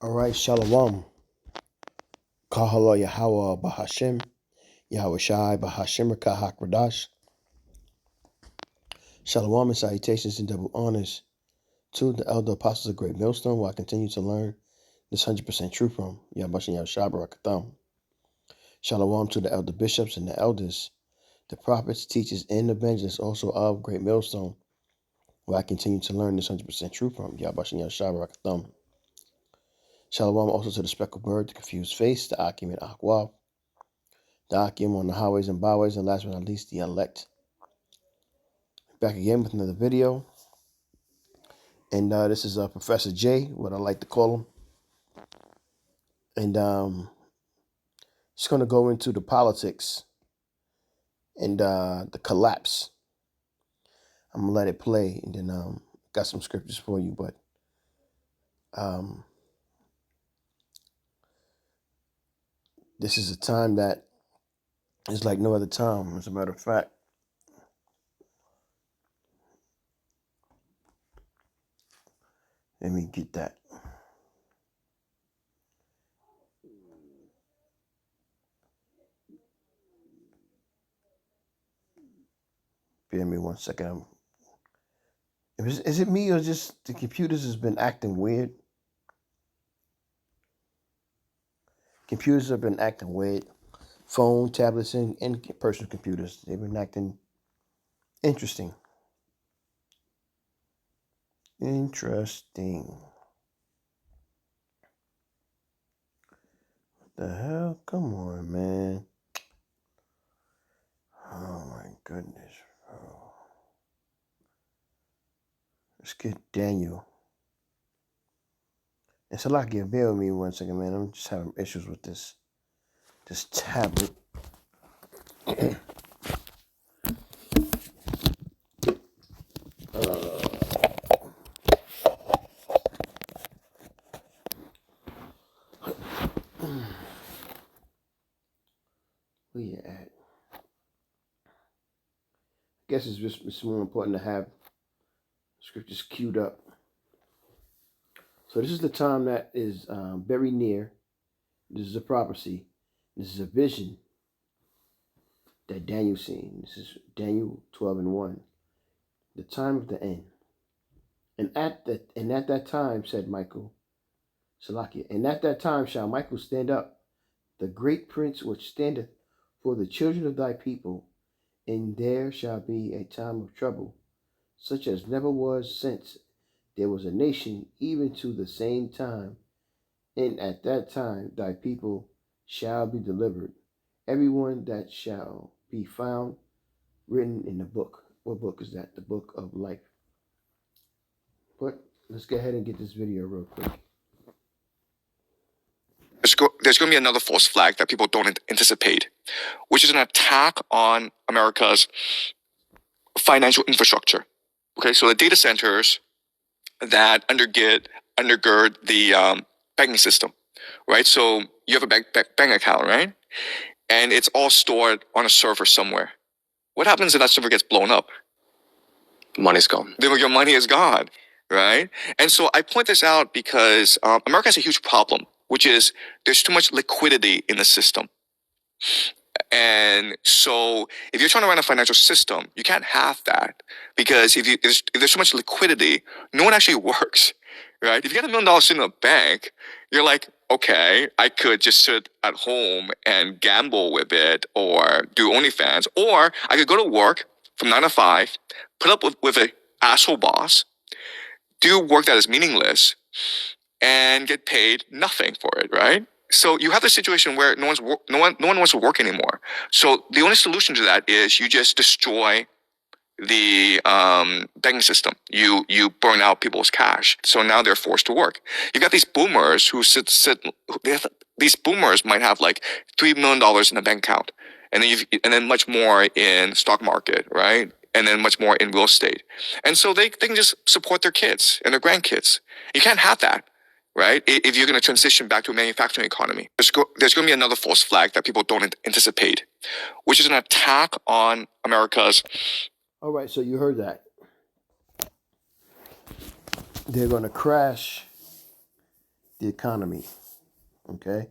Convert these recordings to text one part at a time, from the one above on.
All right, Shalom. Kahala Yahweh Bahashem. Yahweh Shai Bahashem Kahak Radash. Shalom and salutations and double honors to the elder apostles of Great Millstone, who I continue to learn this 100% truth from. Yahbashan Yahushua Barakatham. Shalom to the elder bishops and the elders, the prophets, teachers, and evangelists also of Great Millstone, who I continue to learn this 100% truth from. Yahbashan Yahushua Barakatham. Shalom also to the speckled bird, the confused face, the Akim and Akwab, the Akim on the highways and byways, and last but not least, the elect. Back again with another video. And this is Professor J, what I like to call him. And just going to go into the politics and the collapse. I'm going to let it play, and then got some scriptures for you. But this is a time that is like no other time, as a matter of fact. Let me get that. Bear me 1 second. Is it me or just the computers has been acting weird? Computers have been acting weird. Phone, tablets, and personal computers. They've been acting interesting. Interesting. What the hell? Come on, man. Oh, my goodness, bro. Let's get Daniel. It's a lot. Bear with me 1 second, man. I'm just having issues with this tablet. Where you at? I guess it's more important to have scriptures queued up. So this is the time that is very near. This is a prophecy. This is a vision that Daniel seen. This is Daniel 12:1. The time of the end. And at that time, said Michael, Salakia, and at that time shall Michael stand up, the great prince which standeth for the children of thy people, and there shall be a time of trouble, such as never was since there was a nation, even to the same time. And at that time thy people shall be delivered, everyone that shall be found written in the book. What book is that? The book of life. But let's go ahead and get this video real quick. There's going to be another false flag that people don't anticipate, which is an attack on America's financial infrastructure. Okay, so the data centers that undergird the banking system, right? So you have a bank account, right? And it's all stored on a server somewhere. What happens if that server gets blown up? Money's gone. Then your money is gone, right? And so I point this out because America has a huge problem, which is there's too much liquidity in the system. And so if you're trying to run a financial system, you can't have that, because if there's too much liquidity, no one actually works, right? If you got $1 million sitting in a bank, you're like, okay, I could just sit at home and gamble with it, or do OnlyFans, or I could go to work from 9 to 5, put up with an asshole boss, do work that is meaningless, and get paid nothing for it, right? So you have the situation where no one wants to work anymore. So the only solution to that is you just destroy the banking system. You burn out people's cash. So now they're forced to work. You got these boomers who these boomers might have like $3 million in a bank account, and then much more in stock market, right? And then much more in real estate. And so they can just support their kids and their grandkids. You can't have that, right? If you're going to transition back to a manufacturing economy. There's going to be another false flag that people don't anticipate, which is an attack on America's. All right, so you heard that. They're going to crash the economy. Okay?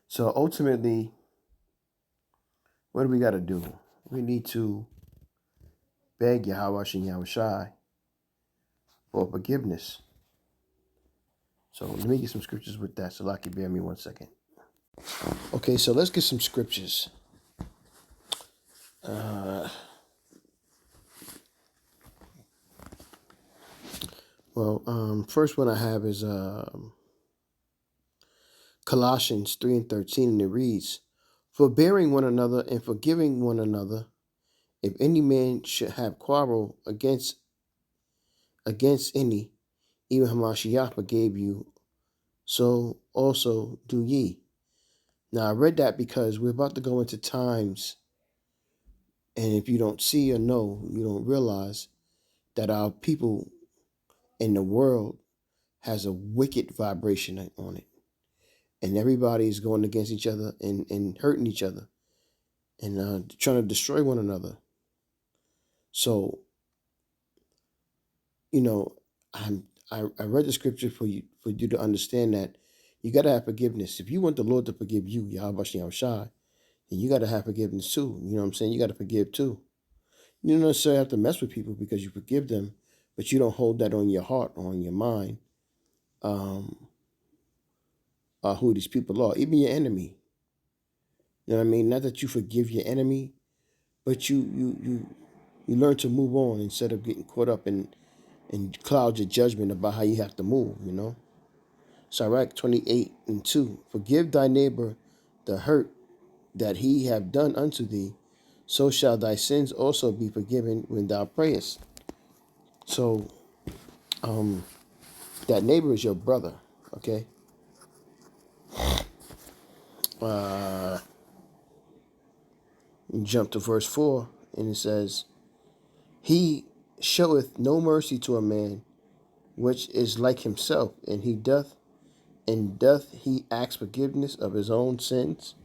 So ultimately, what do we got to do? We need to beg Yahweh and Yahweh Shai for forgiveness. So let me get some scriptures with that. So Laki, bear me 1 second. Okay, so let's get some scriptures. First one I have is Colossians 3:13, and it reads, "Forbearing one another and forgiving one another, if any man should have quarrel against any, even Hamashiach forgave you, so also do ye." Now I read that because we're about to go into times, and if you don't see or know, you don't realize that our people in the world has a wicked vibration on it. And everybody is going against each other and hurting each other and trying to destroy one another. So, I read the scripture for you to understand that you got to have forgiveness. If you want the Lord to forgive you, Yahweh Shai, then you got to have forgiveness too. You know what I'm saying? You got to forgive too. You don't necessarily have to mess with people because you forgive them, but you don't hold that on your heart or on your mind. Who these people are, even your enemy. You know what I mean? Not that you forgive your enemy, but you learn to move on instead of getting caught up in cloud your judgment about how you have to move, Sirach 28:2. Forgive thy neighbor the hurt that he have done unto thee, so shall thy sins also be forgiven when thou prayest. So that neighbor is your brother, okay? Jump to verse 4, and it says, "He showeth no mercy to a man which is like himself, and doth he ask forgiveness of his own sins?"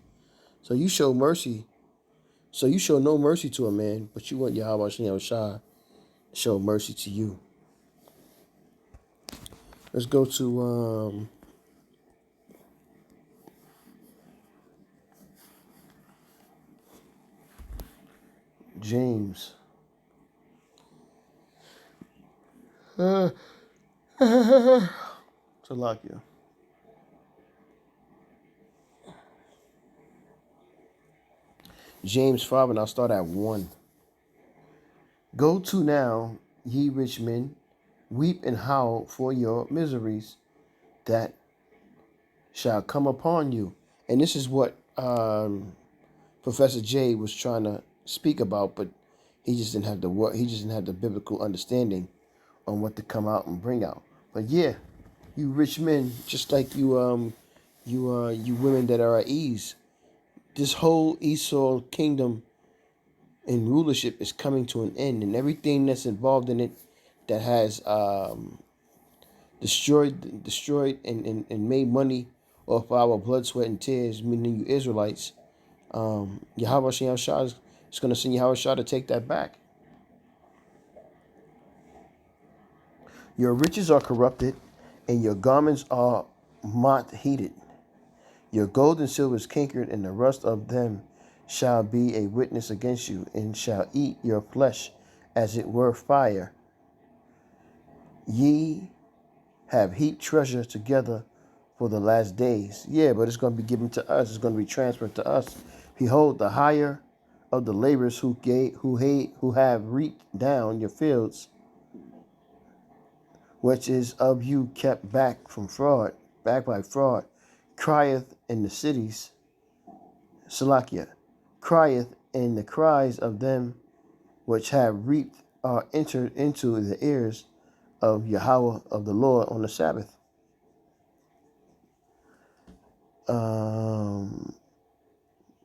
So you show mercy. So you show no mercy to a man, but you want Yahweh Shai to show mercy to you. Let's go to James. Salakia. James 5, and I'll start at 1. "Go to now, ye rich men, weep and howl for your miseries that shall come upon you." And this is what Professor J was trying to speak about, but he just didn't have the word. He just didn't have the biblical understanding on what to come out and bring out. But yeah, you rich men, just like you women that are at ease, this whole Esau kingdom and rulership is coming to an end, and everything that's involved in it that has destroyed and made money off our blood, sweat, and tears, meaning you Israelites, Yahweh Shai is going to send Yahweh Shai to take that back. "Your riches are corrupted, and your garments are moth heated. Your gold and silver is cankered, and the rust of them shall be a witness against you, and shall eat your flesh as it were fire. Ye have heaped treasure together for the last days." Yeah, but it's going to be given to us. It's going to be transferred to us. "Behold, the hire of the laborers who have reaped down your fields, which is of you kept back by fraud, crieth in the cities." Salakia, "crieth, and the cries of them which have reaped are entered into the ears of Yahweh of the Lord on the Sabbath."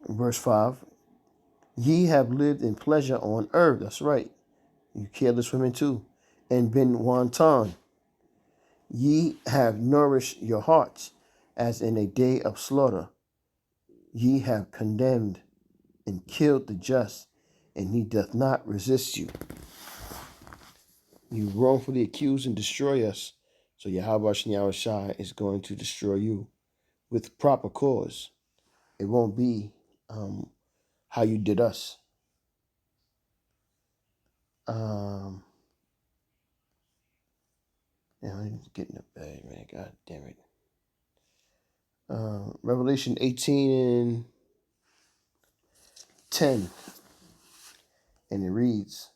Verse 5, "Ye have lived in pleasure on earth." That's right. You careless women too. "And been wanton. Ye have nourished your hearts as in a day of slaughter. Ye have condemned and killed the just, and he doth not resist you." You wrongfully accuse and destroy us, So Yahweh Shem Shai is going to destroy you with proper cause. It won't be how you did us. Yeah, I'm getting the bag, man. God damn it. Revelation 18 and 10. And it reads,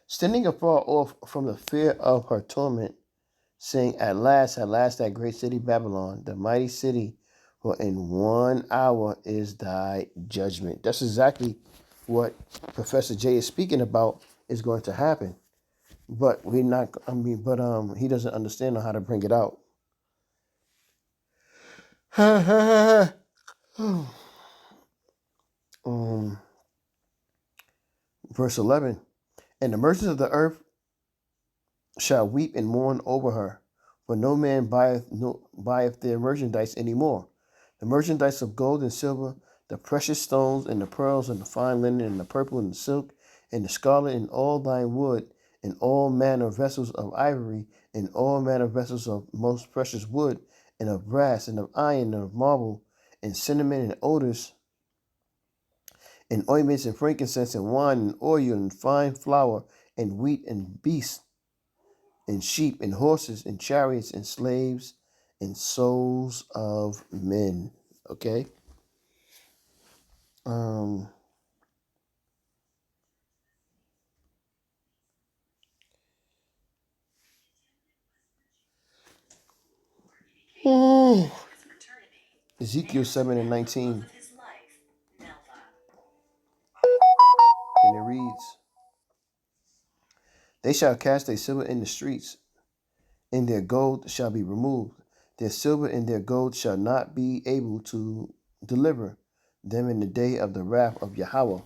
standing afar off from the fear of her torment, saying, at last, that great city Babylon, the mighty city, for in 1 hour is thy judgment. That's exactly what Professor J is speaking about is going to happen. But he doesn't understand how to bring it out. Verse 11, and the merchants of the earth shall weep and mourn over her, for no man buyeth their merchandise any more. The merchandise of gold and silver, the precious stones and the pearls and the fine linen and the purple and the silk and the scarlet and all thine wood and all manner of vessels of ivory and all manner of vessels of most precious wood and of brass and of iron and of marble and cinnamon and odors and ointments and frankincense and wine and oil and fine flour and wheat and beasts and sheep and horses and chariots and slaves and souls of men. Okay. Ezekiel 7 and 19. And it reads, they shall cast their silver in the streets, and their gold shall be removed. Their silver and their gold shall not be able to deliver them in the day of the wrath of Yahweh.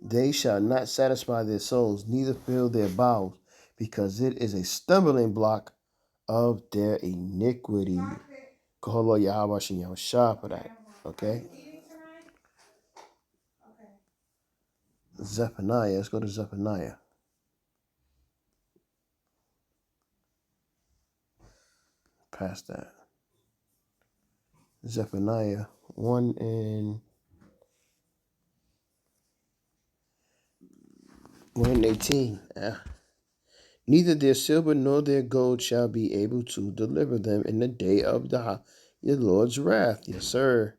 They shall not satisfy their souls, neither fill their bowels, because it is a stumbling block of their iniquity. Kaholo Yahweh Shem Yahushua for that. Okay? Zephaniah. Let's go to Zephaniah. Past that. Zephaniah 1 and 18. Neither their silver nor their gold shall be able to deliver them in the day of the Lord's wrath. Yes, sir.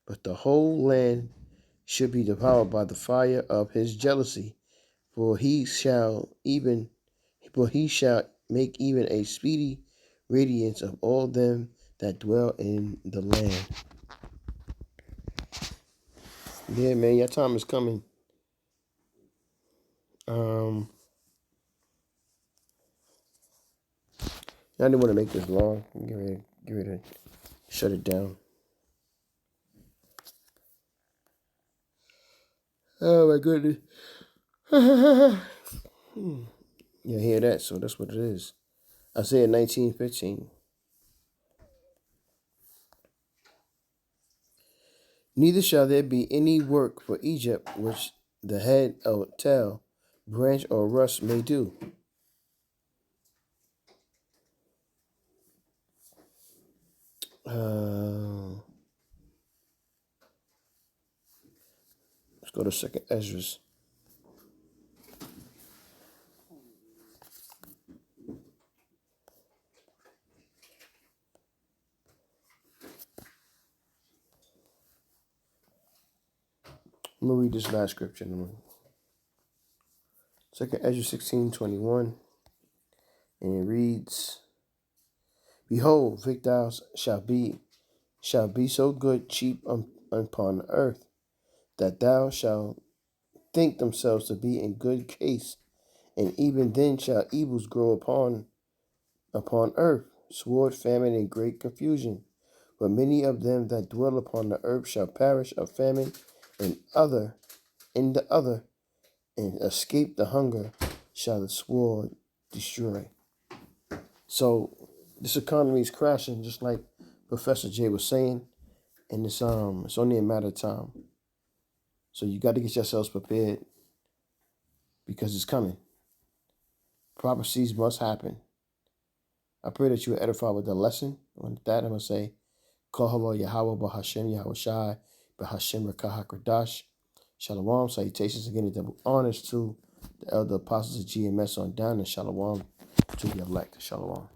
But the whole land should be devoured by the fire of his jealousy, for he shall make even a speedy radiance of all them that dwell in the land. Yeah, man, your time is coming. I didn't want to make this long. Get ready to shut it down. Oh my goodness. You hear that? So that's what it is. Isaiah 19:15. Neither shall there be any work for Egypt which the head or tail, branch or rush may do. Let's go to 2nd Ezra. I'm going to read this last scripture. 2nd Ezra 16:21. And it reads, behold, victuals shall be so good cheap upon the earth, that thou shalt think themselves to be in good case, and even then shall evils grow upon earth, sword, famine, and great confusion. But many of them that dwell upon the earth shall perish of famine and the other, and escape the hunger shall the sword destroy. So this economy is crashing, just like Professor J was saying, and it's only a matter of time. So you got to get yourselves prepared, because it's coming. Prophecies must happen. I pray that you are edified with the lesson. And with that, I'm going to say, Kohalo Yahweh Bahashem Yahweh Shai Bahashem Rakah HaKadosh. Shalom. Salutations again, and double honors to the elder apostles of GMS on down, and shalom to the elect. Shalom.